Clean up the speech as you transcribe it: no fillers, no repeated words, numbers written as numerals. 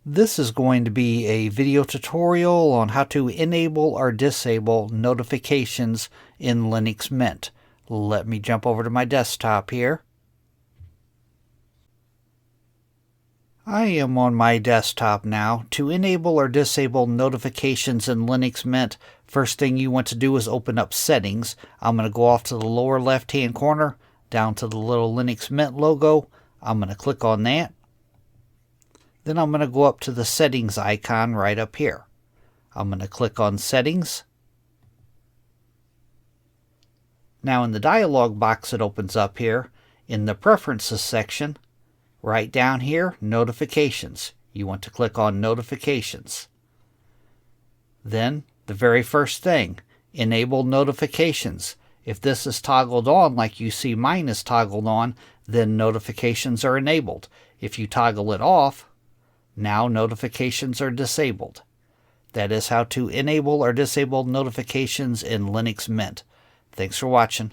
This is going to be a video tutorial on how to enable or disable notifications in Linux Mint. Let me jump over to my desktop here. I am on my desktop now. To enable or disable notifications in Linux Mint, first thing you want to do is open up Settings. I'm going to go off to the lower left-hand corner, down to the little Linux Mint logo. I'm going to click on that. Then I'm going to go up to the Settings icon right up here. I'm going to click on Settings. Now in the dialog box that opens up here, in the Preferences section, right down here, Notifications. You want to click on Notifications. Then, the very first thing, Enable Notifications. If this is toggled on like you see mine is toggled on, then notifications are enabled. If you toggle it off, now notifications are disabled. That is how to enable or disable notifications in Linux Mint. Thanks for watching.